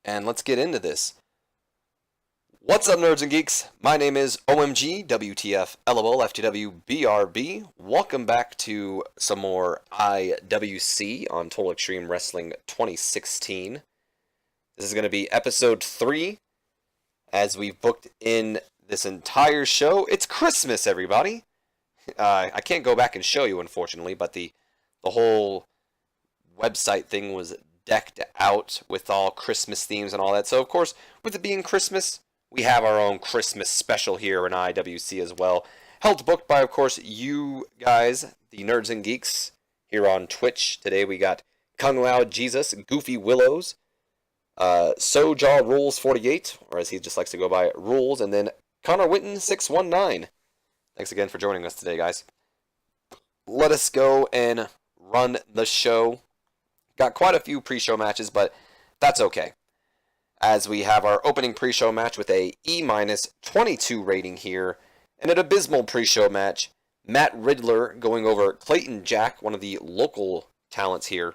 and let's get into this. What's up, nerds and geeks? My name is OMG, WTF, LOL, FTW, BRB. Welcome back to some more IWC on Total Extreme Wrestling 2016. This is going to be episode 3, as we've booked in this entire show. It's Christmas, everybody! I can't go back and show you, unfortunately, but the whole website thing was decked out with all Christmas themes and all that. So, of course, with it being Christmas, we have our own Christmas special here in IWC as well. Helped booked by, of course, you guys, the nerds and geeks, here on Twitch. Today we got Kung Lao Jesus, Goofy Willows, Sojaw Rules 48, or as he just likes to go by, Rules, and then Connor Winton 619. Thanks again for joining us today, guys. Let us go and run the show. Got quite a few pre-show matches, but that's okay, as we have our opening pre-show match with a E-22 rating here, and an abysmal pre-show match. Matt Riddler going over Clayton Jack, one of the local talents here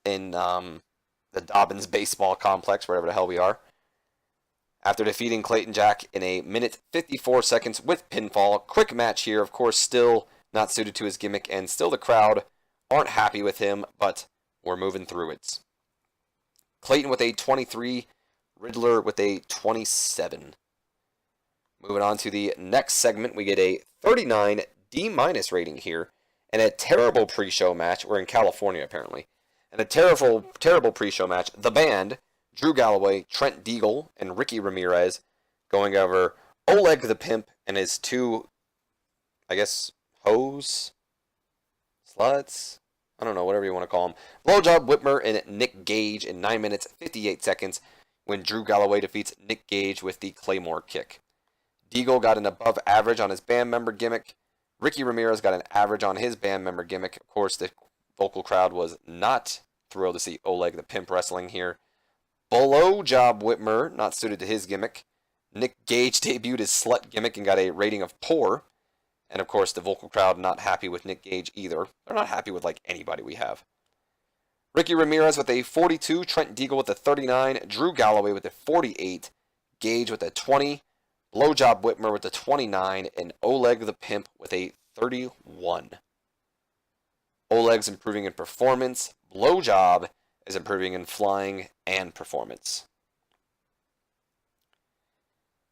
in the Dobbins Baseball Complex, wherever the hell we are. After defeating Clayton Jack in a minute 54 seconds with pinfall. Quick match here, of course, still not suited to his gimmick, and still the crowd aren't happy with him, but we're moving through it. Clayton with a 23, Riddler with a 27. Moving on to the next segment, we get a 39 D- rating here, and a terrible pre-show match. We're in California, apparently. And a terrible pre-show match. The Band, Drew Galloway, Trent Deagle, and Ricky Ramirez going over Oleg the Pimp and his two, I guess, hoes? Sluts? I don't know, whatever you want to call them. Blowjob Whitmer and Nick Gage in 9 minutes 58 seconds when Drew Galloway defeats Nick Gage with the Claymore kick. Deagle got an above average on his band member gimmick. Ricky Ramirez got an average on his band member gimmick. Of course, the vocal crowd was not thrilled to see Oleg the Pimp wrestling here. Blowjob Whitmer, not suited to his gimmick. Nick Gage debuted his slut gimmick and got a rating of poor. And of course, the vocal crowd not happy with Nick Gage either. They're not happy with, like, anybody we have. Ricky Ramirez with a 42, Trent Deagle with a 39, Drew Galloway with a 48, Gage with a 20, Blowjob Whitmer with a 29, and Oleg the Pimp with a 31. Oleg's improving in performance. Blowjob is improving in flying and performance.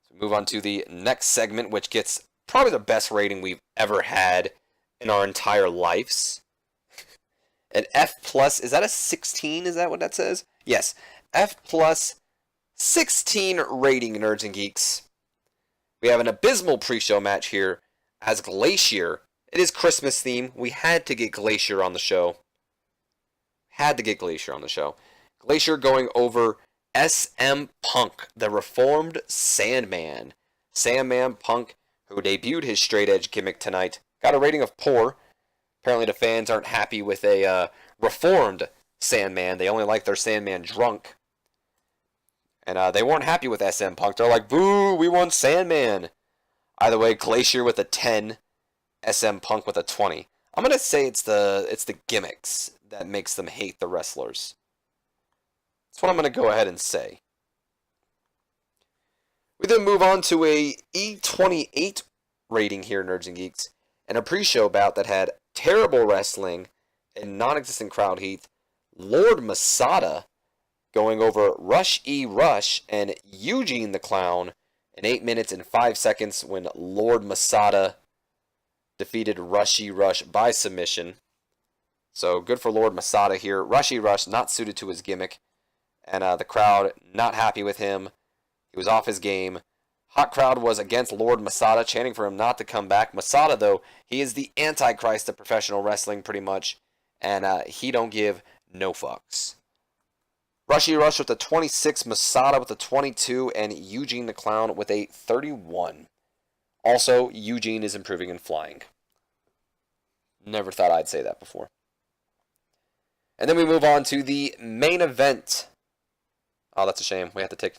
So move on to the next segment, which gets probably the best rating we've ever had in our entire lives. An F+, is that a 16? Is that what that says? Yes, F+, 16 rating, nerds and geeks. We have an abysmal pre-show match here as Glacier. It is Christmas theme. We had to get Glacier on the show. Glacier going over SM Punk, the Reformed Sandman. Sandman Punk, who debuted his straight edge gimmick tonight, got a rating of poor. Apparently the fans aren't happy with a reformed Sandman. They only like their Sandman drunk. And they weren't happy with SM Punk. They're like, boo, we want Sandman. Either way, Glacier with a 10, SM Punk with a 20. I'm going to say it's the gimmicks that makes them hate the wrestlers. That's what I'm going to go ahead and say. We then move on to a E28 rating here, nerds and geeks, and a pre-show bout that had terrible wrestling and non-existent crowd heat. Lord Masada going over Rush E. Rush and Eugene the Clown in 8 minutes and 5 seconds when Lord Masada defeated Rush E. Rush by submission. So good for Lord Masada here. Rush E. Rush not suited to his gimmick, and the crowd not happy with him. He was off his game. Hot crowd was against Lord Masada, chanting for him not to come back. Masada, though, he is the antichrist of professional wrestling, pretty much, and he don't give no fucks. Rushy Rush with a 26, Masada with a 22, and Eugene the Clown with a 31. Also, Eugene is improving in flying. Never thought I'd say that before. And then we move on to the main event. Oh, that's a shame. We have to take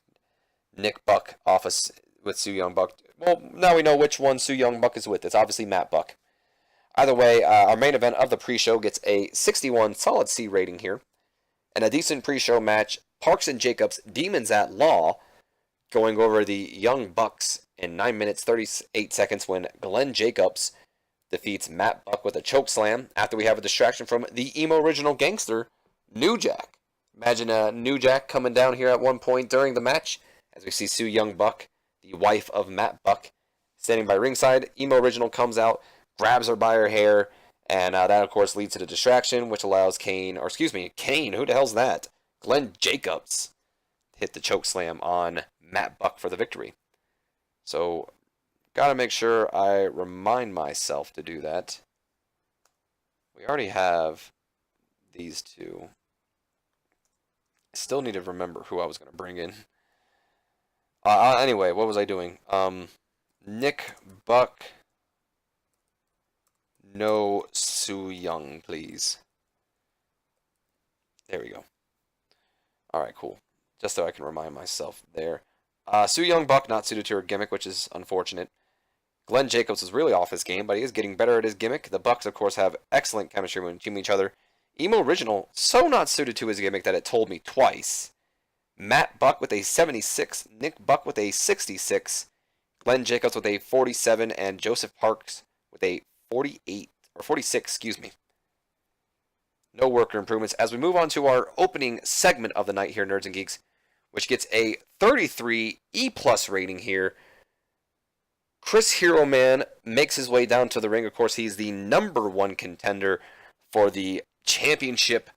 Nick Buck off us with Su Young Buck. Well, now we know which one Su Young Buck is with. It's obviously Matt Buck. Either way, our main event of the pre-show gets a 61 solid C rating here. And a decent pre-show match. Parks and Jacobs, Demons at Law, going over the Young Bucks in 9 minutes 38 seconds when Glenn Jacobs defeats Matt Buck with a choke slam after we have a distraction from the emo original gangster, New Jack. Imagine New Jack coming down here at one point during the match as we see Sue Young Buck, the wife of Matt Buck, standing by ringside. Emo original comes out, grabs her by her hair, and that of course leads to the distraction, which allows Kane, who the hell's that? Glenn Jacobs hit the choke slam on Matt Buck for the victory. So, gotta make sure I remind myself to do that. We already have these two. I still need to remember who I was gonna bring in. Anyway, what was I doing? Nick Buck. No Sue Young, please. There we go. Alright, cool. Just so I can remind myself there. Sue Young Buck not suited to her gimmick, which is unfortunate. Glenn Jacobs is really off his game, but he is getting better at his gimmick. The Bucks, of course, have excellent chemistry when teaming each other. Emo Original, so not suited to his gimmick that it told me twice. Matt Buck with a 76, Nick Buck with a 66, Glenn Jacobs with a 47, and Joseph Parks with a 48, or 46, excuse me. No worker improvements. As we move on to our opening segment of the night here, Nerds and Geeks, which gets a 33 E+ rating here. Chris Hero Man makes his way down to the ring. Of course, he's the #1 contender for the championship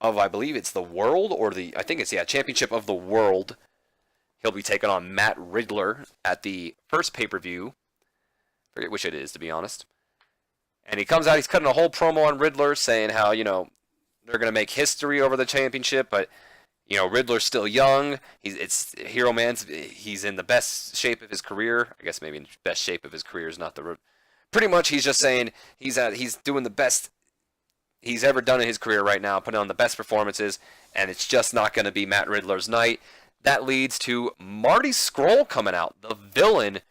of, I believe it's the world, or I think it's, championship of the world. He'll be taking on Matt Riddler at the first pay-per-view. Forget which it is, to be honest. And he comes out, he's cutting a whole promo on Riddler, saying how, they're going to make history over the championship, but, Riddler's still young. It's Hero Man's, he's in the best shape of his career. I guess maybe the best shape of his career is not the... Pretty much, he's just saying he's doing the best he's ever done in his career right now, putting on the best performances, and it's just not going to be Matt Riddler's night. That leads to Marty Scurll coming out, the villain,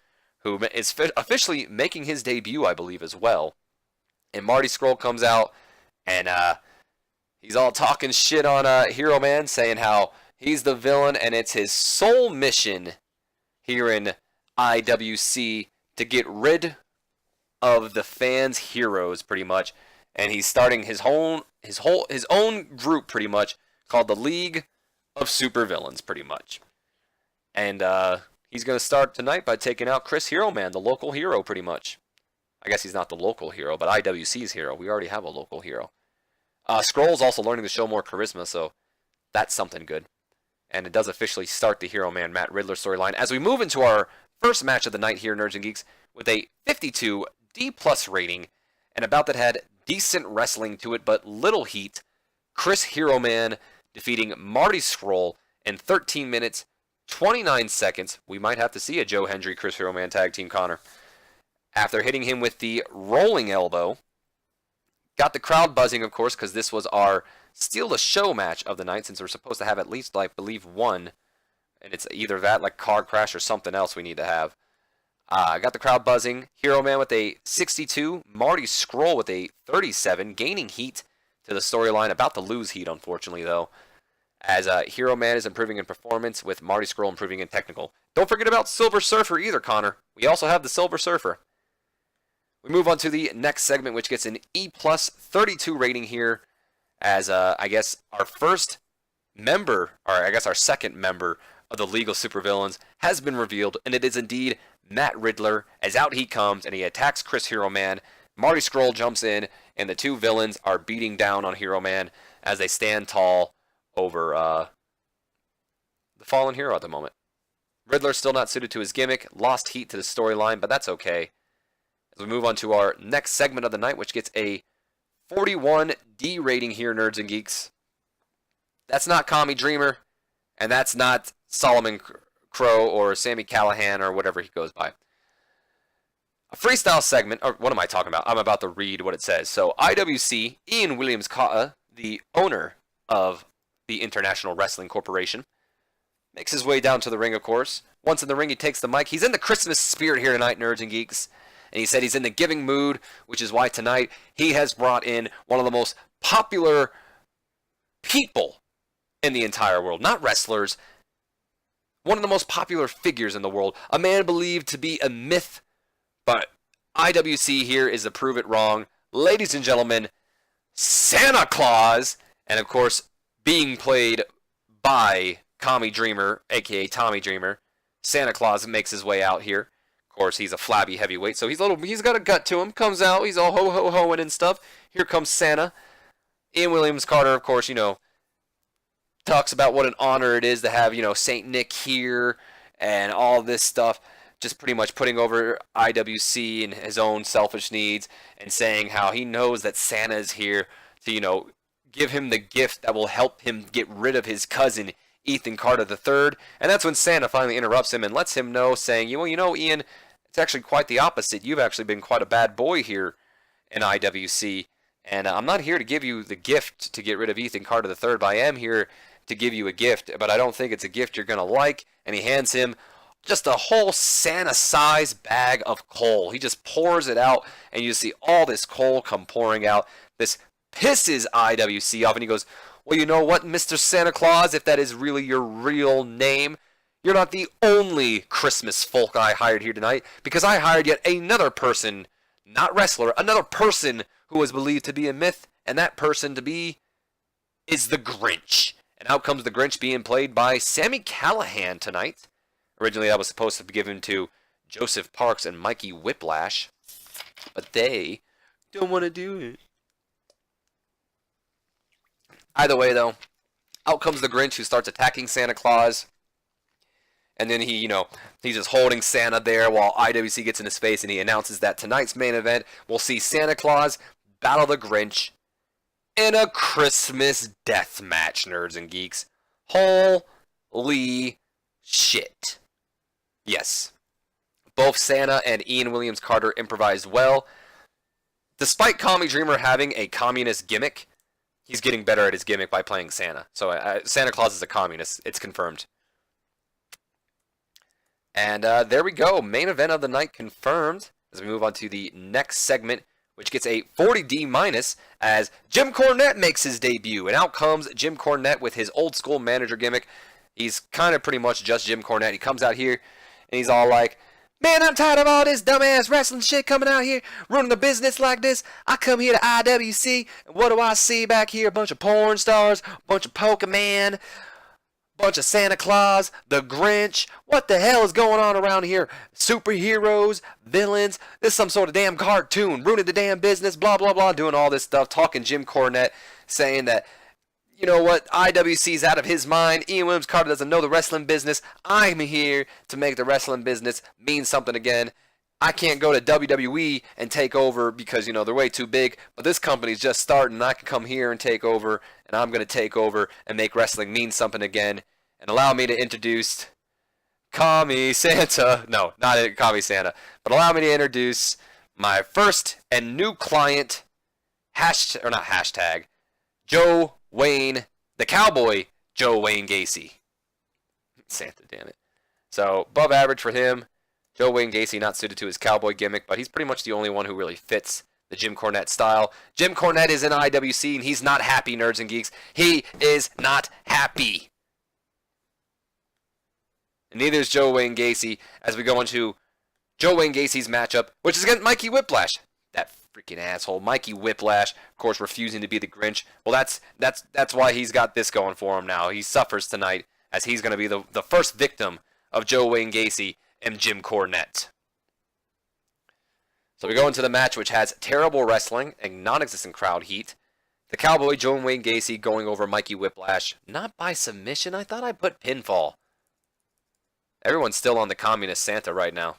who is officially making his debut, I believe, as well. And Marty Scurll comes out, and he's all talking shit on Hero Man, saying how he's the villain, and it's his sole mission here in IWC to get rid of the fans' heroes, pretty much. And he's starting his own group, pretty much, called the League of Supervillains, pretty much. And he's going to start tonight by taking out Chris Hero Man, the local hero, pretty much. I guess he's not the local hero, but IWC's hero. We already have a local hero. Scroll's also learning to show more charisma, so that's something good. And it does officially start the Hero Man Matt Riddler storyline as we move into our first match of the night here, Nerds and Geeks, with a 52 D+ rating, and about that had decent wrestling to it, but little heat. Chris Hero Man defeating Marty Scurll in 13 minutes, 29 seconds. We might have to see a Joe Hendry Chris Hero Man tag team, Connor. After hitting him with the rolling elbow, got the crowd buzzing, of course, because this was our Steal the Show match of the night, since we're supposed to have at least, I believe, one. And it's either that, like Car Crash, or something else we need to have. Got the crowd buzzing. Hero Man with a 62. Marty Scurll with a 37. Gaining heat to the storyline. About to lose heat, unfortunately, though. As Hero Man is improving in performance, with Marty Scurll improving in technical. Don't forget about Silver Surfer either, Connor. We also have the Silver Surfer. We move on to the next segment, which gets an E+ 32 rating here. As, I guess, our first member, or I guess our second member of the League of Supervillains has been revealed, and it is indeed Matt Riddler, as out he comes, and he attacks Chris Hero Man. Marty Scurll jumps in, and the two villains are beating down on Hero Man as they stand tall over the fallen hero at the moment. Riddler still not suited to his gimmick, lost heat to the storyline, but that's okay. As we move on to our next segment of the night, which gets a 41 D rating here, Nerds and Geeks. That's not Kami Dreamer, and that's not Solomon Crow or Sammy Callahan or whatever he goes by. A freestyle segment, or what am I talking about? I'm about to read what it says. So, IWC, Ian Williams-Cotta, the owner of the International Wrestling Corporation, makes his way down to the ring, of course. Once in the ring, he takes the mic. He's in the Christmas spirit here tonight, Nerds and Geeks. And he said he's in the giving mood, which is why tonight he has brought in one of the most popular people in the entire world. Not wrestlers. One of the most popular figures in the world. A man believed to be a myth, but IWC here is to prove it wrong. Ladies and gentlemen, Santa Claus, and of course, being played by Commie Dreamer, aka Tommy Dreamer. Santa Claus makes his way out here. Of course, he's a flabby heavyweight, so he's got a gut to him. Comes out, he's all ho-ho-hoing and stuff. Here comes Santa. Ian Williams Carter, of course, talks about what an honor it is to have, Saint Nick here and all this stuff. Just pretty much putting over IWC and his own selfish needs and saying how he knows that Santa is here to, give him the gift that will help him get rid of his cousin, Ethan Carter III. And that's when Santa finally interrupts him and lets him know, saying, Ian, it's actually quite the opposite. You've actually been quite a bad boy here in IWC. And I'm not here to give you the gift to get rid of Ethan Carter III, but I am here to give you a gift, but I don't think it's a gift you're going to like. And he hands him just a whole Santa-sized bag of coal. He just pours it out, and you see all this coal come pouring out. This pisses IWC off, and he goes, well, you know what, Mr. Santa Claus, if that is really your real name, you're not the only Christmas folk I hired here tonight, because I hired yet another person, not wrestler, another person who was believed to be a myth, and that person to be is the Grinch. And out comes the Grinch being played by Sami Callihan tonight. Originally, that was supposed to be given to Joseph Parks and Mikey Whiplash, but they don't want to do it. Either way, though, out comes the Grinch, who starts attacking Santa Claus. And then he's just holding Santa there while IWC gets in his face, and he announces that tonight's main event will see Santa Claus battle the Grinch in a Christmas death match, nerds and geeks. Holy shit. Yes. Both Santa and Ian Williams Carter improvised well. Despite Commie Dreamer having a communist gimmick, he's getting better at his gimmick by playing Santa. So Santa Claus is a communist. It's confirmed. And there we go. Main event of the night confirmed. As we move on to the next segment, which gets a 40D minus as Jim Cornette makes his debut. And out comes Jim Cornette with his old school manager gimmick. He's kind of pretty much just Jim Cornette. He comes out here and he's all like, man, I'm tired of all this dumbass wrestling shit coming out here, running the business like this. I come here to IWC, and what do I see back here? A bunch of porn stars, a bunch of Pokemon, bunch of Santa Claus, the Grinch. What the hell is going on around here? Superheroes, villains. This is some sort of damn cartoon. Ruining the damn business, blah, blah, blah. Doing all this stuff. Talking Jim Cornette. Saying that, you know what, IWC's out of his mind. Ian Williams Carter doesn't know the wrestling business. I'm here to make the wrestling business mean something again. I can't go to WWE and take over because, they're way too big. But this company's just starting. And I can come here and take over. And I'm going to take over and make wrestling mean something again. And allow me to introduce Commie Santa. No, not Commie Santa. But allow me to introduce my first and new client, Joe Wayne, the Cowboy Joe Wayne Gacy. Santa, damn it. So, above average for him. Joe Wayne Gacy not suited to his cowboy gimmick, but he's pretty much the only one who really fits the Jim Cornette style. Jim Cornette is in IWC, and he's not happy, nerds and geeks. He is not happy. And neither is Joe Wayne Gacy, as we go into Joe Wayne Gacy's matchup, which is against Mikey Whiplash. That freaking asshole, Mikey Whiplash, of course, refusing to be the Grinch. Well, that's why he's got this going for him now. He suffers tonight, as he's going to be the first victim of Joe Wayne Gacy and Jim Cornette. So we go into the match, which has terrible wrestling and non-existent crowd heat. The Cowboy, Joe Wayne Gacy, going over Mikey Whiplash. Not by submission. I thought I put pinfall. Everyone's still on the Communist Santa right now.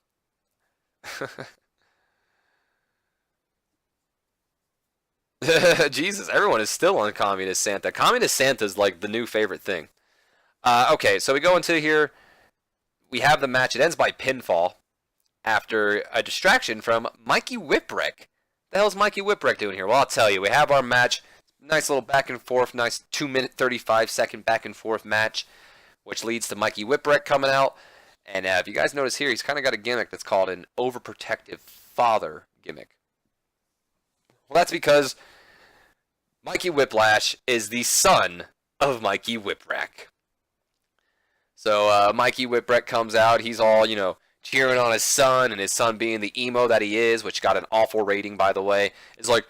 Jesus, everyone is still on Communist Santa. Communist Santa is like the new favorite thing. Okay, so we go into here. We have the match. It ends by pinfall after a distraction from Mikey Whipwreck. The hell's Mikey Whipwreck doing here? Well, I'll tell you. We have our match. Nice little back and forth. Nice 2-minute, 35-second back and forth match, which leads to Mikey Whipwreck coming out. And if you guys notice here, he's kind of got a gimmick that's called an overprotective father gimmick. Well, that's because Mikey Whiplash is the son of Mikey Whipwreck. So Mikey Whipwreck comes out. He's all, cheering on his son, and his son, being the emo that he is, which got an awful rating, by the way, is like,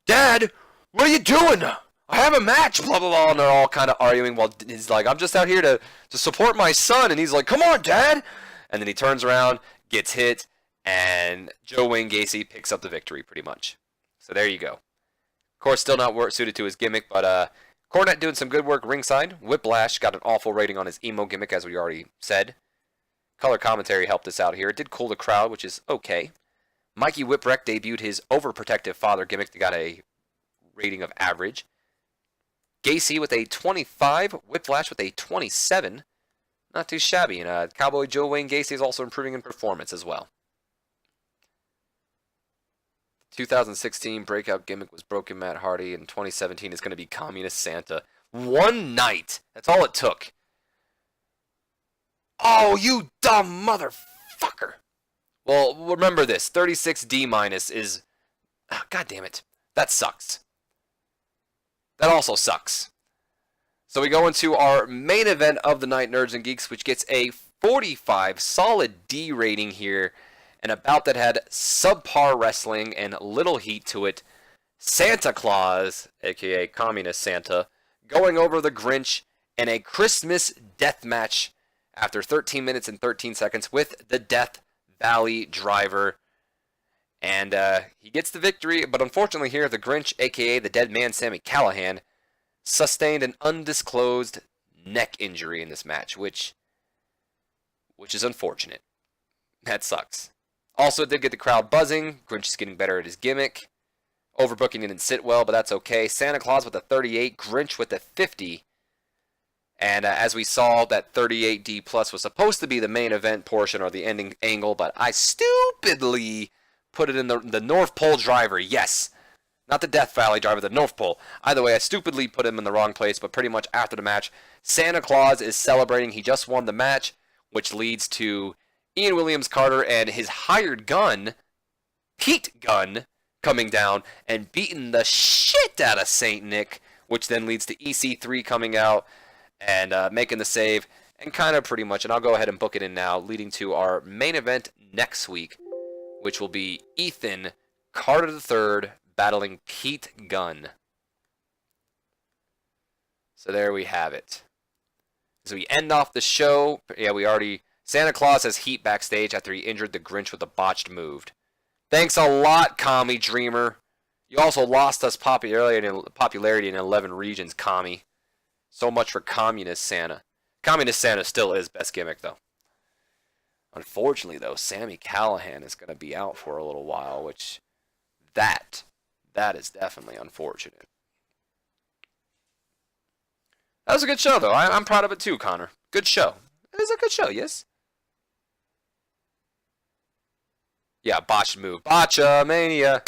Dad, what are you doing? I have a match, blah, blah, blah. And they're all kind of arguing while he's like, I'm just out here to support my son. And he's like, come on, Dad. And then he turns around, gets hit, and Joe Wayne Gacy picks up the victory, pretty much. So there you go. Of course, still not suited to his gimmick, but Cornette doing some good work ringside. Whiplash got an awful rating on his emo gimmick, as we already said. Color commentary helped us out here. It did cool the crowd, which is okay. Mikey Whipwreck debuted his overprotective father gimmick that got a rating of average. Gacy with a 25, Whiplash with a 27. Not too shabby. And Cowboy Joe Wayne Gacy is also improving in performance as well. 2016 breakout gimmick was Broken Matt Hardy, and 2017 is going to be Communist Santa. One night. That's all it took. Oh, you dumb motherfucker. Well, remember this. 36D minus is... Oh, God damn it. That sucks. That also sucks. So we go into our main event of the night, Nerds and Geeks, which gets a 45 solid D rating here. And a bout that had subpar wrestling and little heat to it. Santa Claus, a.k.a. Communist Santa, going over the Grinch in a Christmas death match after 13 minutes and 13 seconds with the Death Valley Driver. And he gets the victory, but unfortunately here, the Grinch, a.k.a. the dead man Sami Callihan, sustained an undisclosed neck injury in this match, which is unfortunate. That sucks. Also, it did get the crowd buzzing. Grinch is getting better at his gimmick. Overbooking didn't sit well, but that's okay. Santa Claus with a 38, Grinch with a 50. And as we saw, that 38D plus was supposed to be the main event portion or the ending angle, but I stupidly put it in the North Pole Driver. Yes, not the Death Valley Driver, the North Pole. Either way, I stupidly put him in the wrong place, but pretty much after the match, Santa Claus is celebrating. He just won the match, which leads to Ian Williams Carter and his hired gun, Pete Gunn, coming down and beating the shit out of St. Nick, which then leads to EC3 coming out and making the save, and kind of pretty much, and I'll go ahead and book it in now, leading to our main event next week, which will be Ethan Carter III battling Pete Gunn. So there we have it. As we end off the show, Santa Claus has heat backstage after he injured the Grinch with a botched move. Thanks a lot, Commie Dreamer. You also lost us popularity in 11 regions, Commie. So much for Communist Santa. Communist Santa still is best gimmick, though. Unfortunately, though, Sami Callihan is going to be out for a little while, which that is definitely unfortunate. That was a good show, though. I'm proud of it, too, Connor. Good show. It was a good show, yes? Yeah, botched move. Botcha Mania.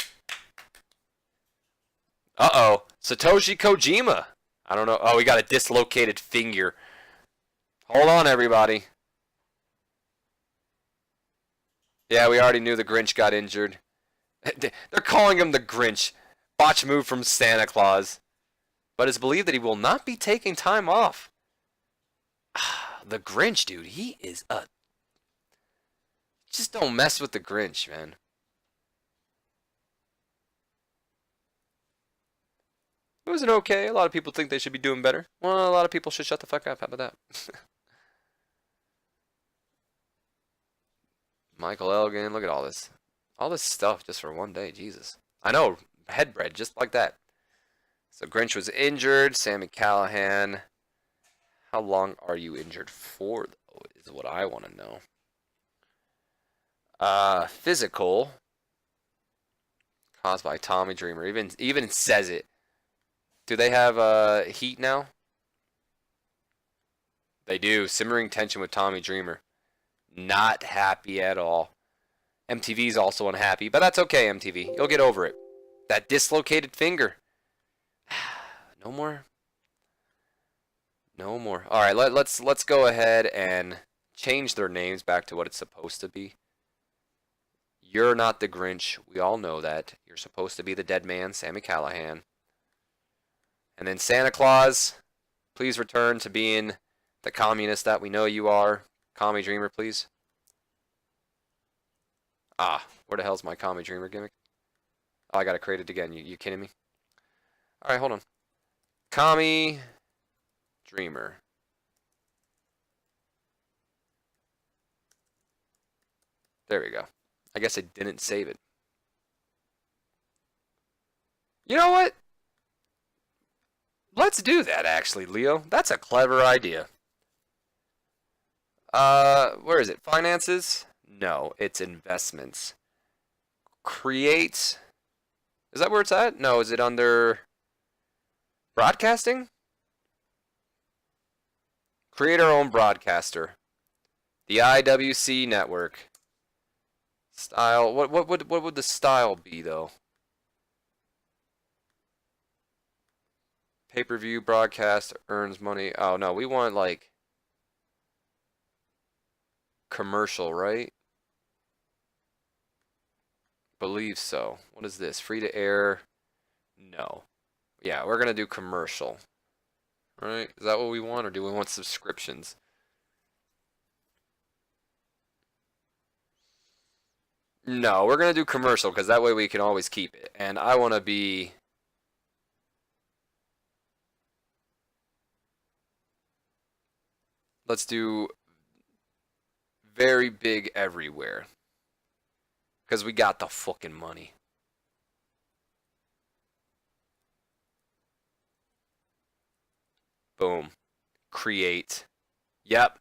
Uh-oh. Satoshi Kojima. I don't know. Oh, we got a dislocated finger. Hold on, everybody. Yeah, we already knew the Grinch got injured. They're calling him the Grinch. Botch move from Santa Claus. But it's believed that he will not be taking time off. The Grinch, dude. He is a... Just don't mess with the Grinch, man. It wasn't okay. A lot of people think they should be doing better. Well, a lot of people should shut the fuck up. How about that? Michael Elgin. Look at all this. All this stuff just for one day. Jesus. I know. Head bread. Just like that. So Grinch was injured. Sami Callihan. How long are you injured for, though, is what I want to know. Physical. Caused by Tommy Dreamer. Even says it. Do they have heat now? They do. Simmering tension with Tommy Dreamer. Not happy at all. MTV's also unhappy, but that's okay, MTV. You'll get over it. That dislocated finger. No more. No more. All right, let's go ahead and change their names back to what it's supposed to be. You're not the Grinch. We all know that. You're supposed to be the dead man, Sami Callihan. And then Santa Claus, Please return to being the communist that we know you are. Commie Dreamer, please. Ah, where the hell's my Commie Dreamer gimmick? Oh, I gotta create it again. You kidding me? Alright, hold on. Commie Dreamer. There we go. I guess I didn't save it. You know what? Let's do that, actually, Leo. That's a clever idea. Where is it? Finances? No, it's investments. Create. Is that where it's at? No, is it under broadcasting? Create our own broadcaster. The IWC network. Style. What would the style be though? Pay-per-view broadcast earns money. Oh no, we want like commercial, right? Believe so. What is this? Free to air? No. Yeah, we're gonna do commercial. Right? Is that what we want, or do we want subscriptions? No, we're gonna do commercial because that way we can always keep it. And I want to be. Let's do very big everywhere. Because we got the fucking money. Boom. Create. Yep.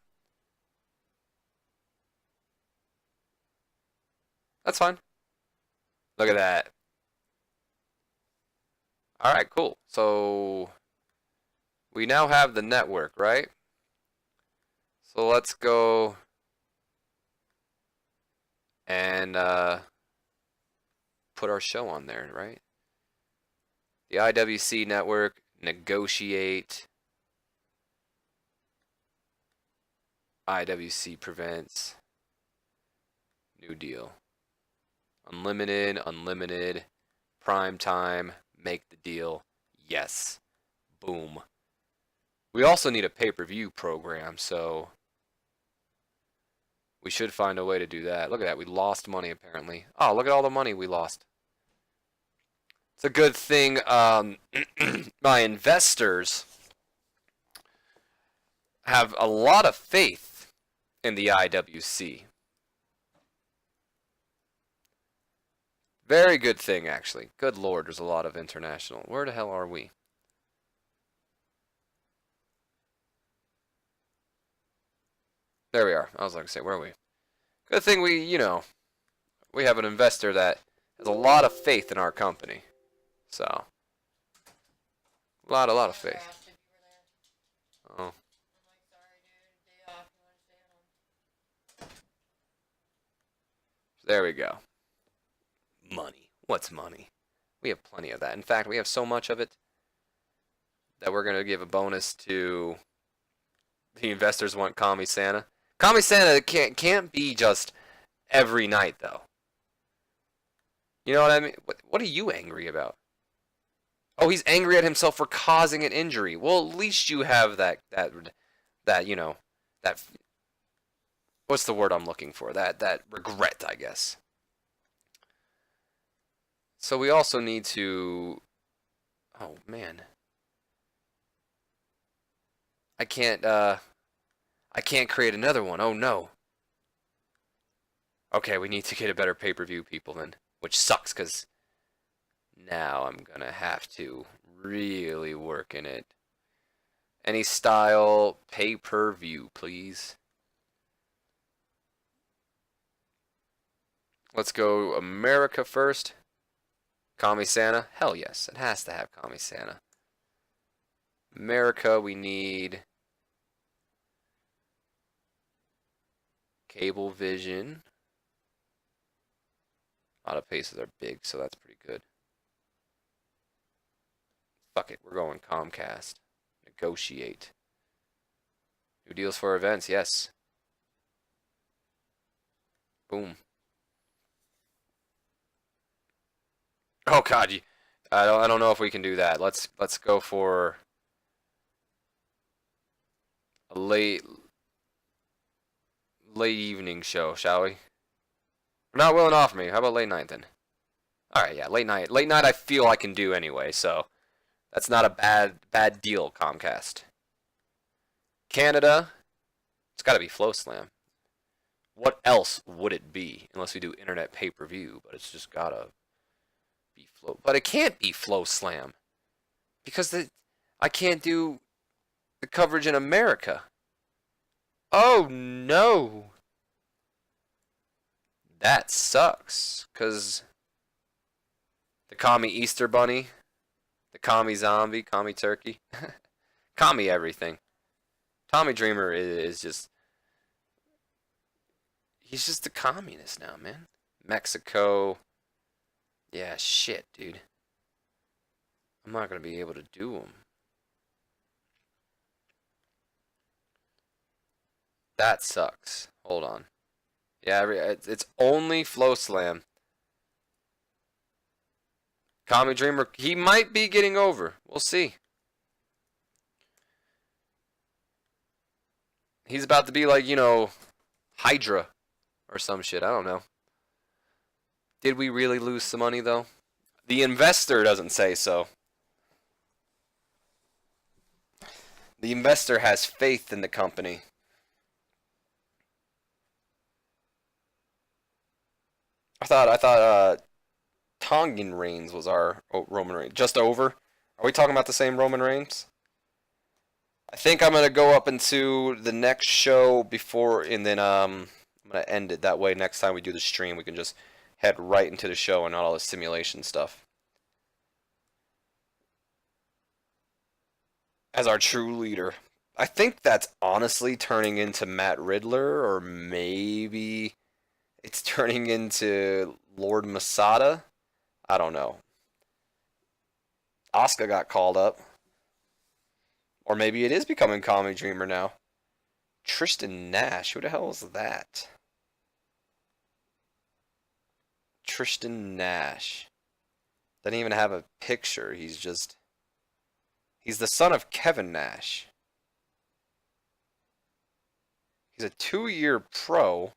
That's fine. Look at that. Alright, cool. So we now have the network, right? So let's go and put our show on there, right? The IWC network, negotiate. IWC prevents. New deal. Unlimited, unlimited. Prime time, make the deal. Yes. Boom. We also need a pay-per-view program, so we should find a way to do that. Look at that. We lost money, apparently. Oh, look at all the money we lost. It's a good thing my investors have a lot of faith in the IWC. Very good thing, actually. Good lord, there's a lot of international. Where the hell are we? There we are. I was going to say, where are we? Good thing we, we have an investor that has a lot of faith in our company. So, a lot of faith. Oh. There we go. Money. What's money? We have plenty of that. In fact, we have so much of it that we're going to give a bonus to the investors want Kami Santa. Kami Santa can't be just every night, though. You know what I mean? What are you angry about? Oh, he's angry at himself for causing an injury. Well, at least you have that what's the word I'm looking for? That regret, I guess. So we also need to. Oh man, I can't create another one. Oh no. Okay, we need to get a better pay-per-view people then, which sucks because now I'm gonna have to really work in it. Any style pay-per-view, please. Let's go America first. Kami Santa? Hell yes, it has to have Kami Santa. America, we need Cablevision. Auto paces are big, so that's pretty good. Fuck it, we're going Comcast. Negotiate. New deals for events, yes. Boom. Oh god, I don't know if we can do that. Let's go for late evening show, shall we? We're not willing to offer me. How about late night then? All right, yeah, late night. Late night I feel I can do anyway, so that's not a bad deal, Comcast. Canada, it's got to be Flow Slam. What else would it be unless we do internet pay-per-view? But it's just gotta be Flow. But it can't be Flow Slam because I can't do the coverage in America. Oh no, that sucks. Cause the commie Easter Bunny, the commie zombie, commie turkey, commie everything. Tommy Dreamer is just. He's just a communist now, man. Mexico. Yeah, shit, dude. I'm not going to be able to do them. That sucks. Hold on. Yeah, it's only Flow Slam. Commie Dreamer, he might be getting over. We'll see. He's about to be like, Hydra or some shit. I don't know. Did we really lose some money, though? The investor doesn't say so. The investor has faith in the company. I thought Tongan Reigns was our Roman Reigns. Just over? Are we talking about the same Roman Reigns? I think I'm gonna go up into the next show before, and then I'm gonna end it. That way, next time we do the stream, we can just head right into the show and not all the simulation stuff. As our true leader. I think that's honestly turning into Matt Riddler, or maybe it's turning into Lord Masada. I don't know. Asuka got called up. Or maybe it is becoming Commie Dreamer now. Tristan Nash. Who the hell is that? Tristan Nash. Doesn't even have a picture. He's the son of Kevin Nash. He's a 2-year pro.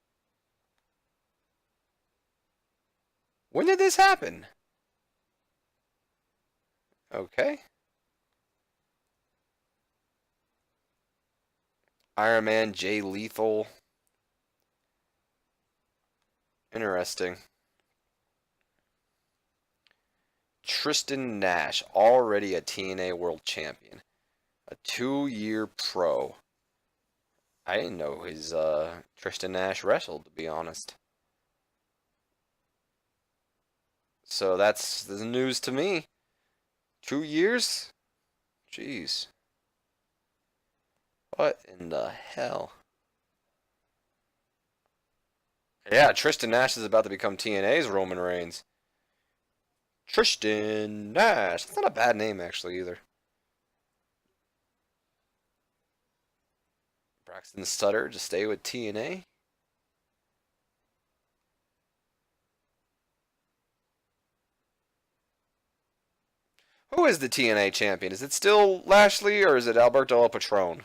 When did this happen? Okay. Iron Man, Jay Lethal. Interesting. Tristan Nash, already a TNA World Champion. A 2-year pro. I didn't know his Tristan Nash wrestled, to be honest. So that's the news to me. 2 years? Jeez. What in the hell? Yeah, Tristan Nash is about to become TNA's Roman Reigns. Tristan Nash. That's not a bad name, actually, either. Braxton Sutter to stay with TNA. Who is the TNA champion? Is it still Lashley or is it Alberto El Patron?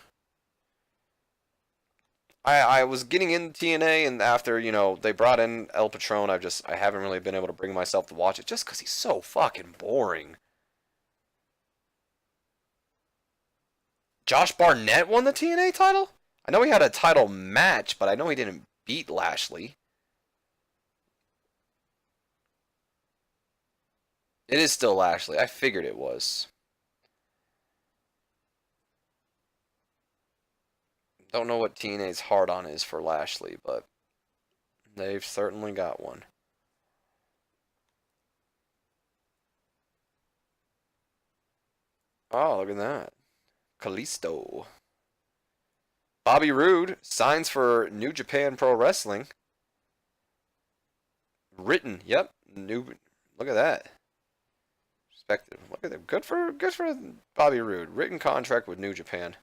I was getting into TNA, and after, they brought in El Patron, I haven't really been able to bring myself to watch it just because he's so fucking boring. Josh Barnett won the TNA title? I know he had a title match, but I know he didn't beat Lashley. It is still Lashley. I figured it was. Don't know what TNA's hard on is for Lashley, but they've certainly got one. Oh, look at that. Kalisto. Bobby Roode signs for New Japan Pro Wrestling. Written, yep. Look at that. Respected. Look at them. Good for Bobby Roode. Written contract with New Japan.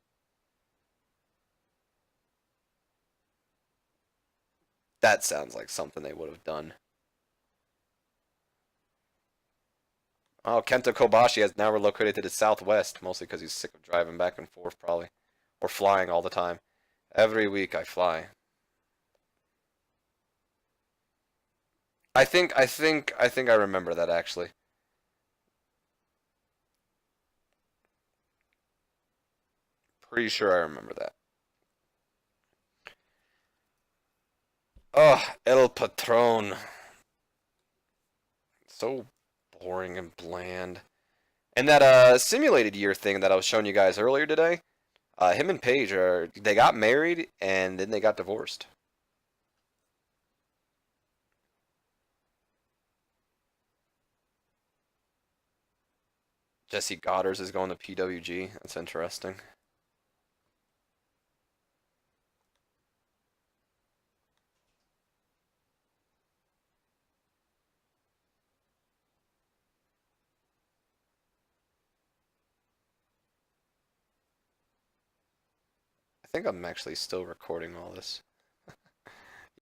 That sounds like something they would have done. Oh, Kenta Kobashi has now relocated to the Southwest, mostly because he's sick of driving back and forth, probably. or flying all the time. Every week I fly. I think I remember that actually. Pretty sure I remember that. Oh, El Patron. So boring and bland. And that simulated year thing that I was showing you guys earlier today, him and Paige they got married and then they got divorced. Jesse Goddard is going to PWG. That's interesting. I think I'm actually still recording all this.